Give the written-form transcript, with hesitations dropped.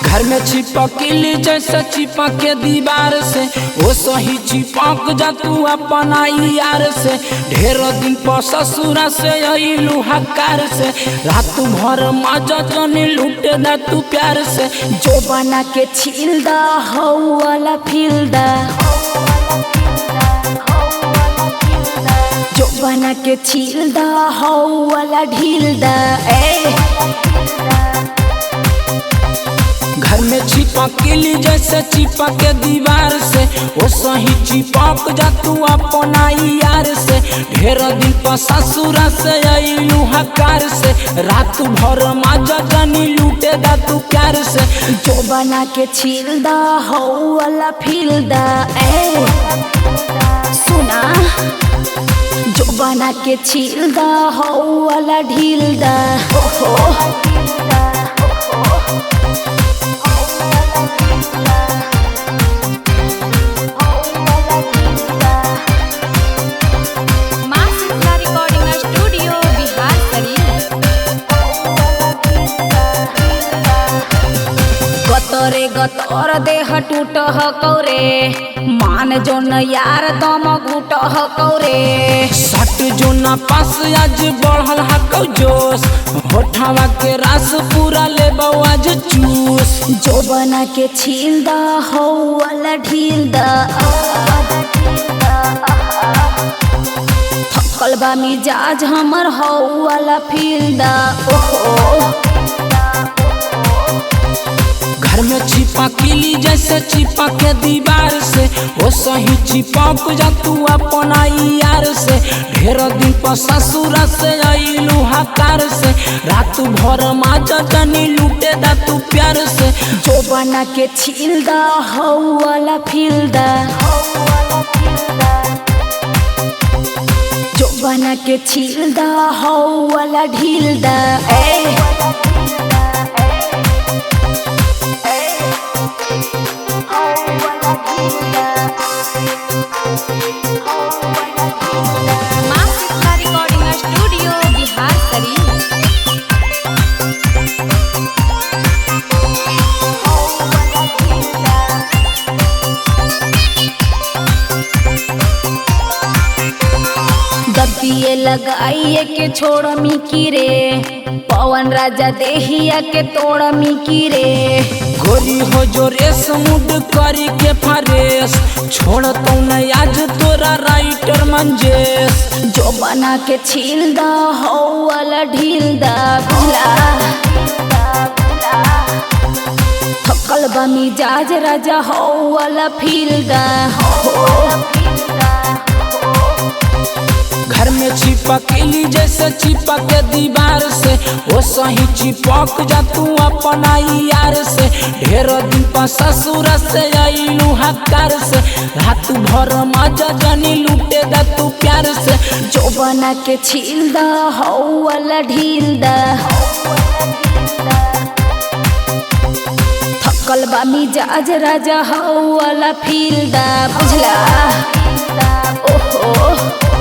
घर में चिपकली जैसे चिपक के दीवार से वो सही चिपक जा तू अपना यार से। ढेर दिन पर ससुरा से अइलू हकार से रात भर मजा जनी लूटे ना तू प्यार से। जो बना के छील दा हो वाला फील दा, जो बना के छील दा हो वाला ढील दा। घर में चिपकली जैसे चिपक के दीवार से वो सही चिपक जा तू अपना यार से। ढेर दिन पर ससुरा से अइलू हकार से रात भर मजा जनी लूटे दा तू प्यार से। जो बना के छील दा हो वाला फील दा। सुना, जो बना के छील दा हो वाला ढील दा। गतरे गतर देह टूट कौरे मान जो न यार दम घूट कौरे। सट जो ना पास आज बढ़ल हकौ जोश होठावा के रस पूरा ले आज चूस। जो बना के छील दा हो वाला ढील दा। थकल बा मिजाज हमर हो वाला फील दा। घर में चिपकली जैसे चिपक के दीवार से वो सही चिपक जा तू अपना यार से। ढेर दिन पर ससुरा से अइलू हकार से रात भर मजा जनी लूटे दा तू प्यार से। जो बना के छील दा हो वाला फील दा, जो बना के छील दा हो वाला ढील दा। दबिए लगाइए के छोड़ मिकी रे पवन राजा देहिया के तोड़ मिकी रे। गोरी हो जो रेस मुड करी के फरेस छोड़ तो नहीं आज तोरा राइटर मंजेश। जो बना के छील दा हो वाला ढील दा। थकल बा मिजाज राजा हो वाला फील दा। घर में चिपकली जैसे चिपक के दीवार से वो सही चिपक जा तू अपना यार से। ढेर दिन पर ससुरा से अइलू हकार से रात भर मजा जनी लूटे दा तू प्यार से। जो बना के छील दा हो वाला ढील दा। थकल बा मिजाज राजा हो वाला फील दा। बुझला। ओहो।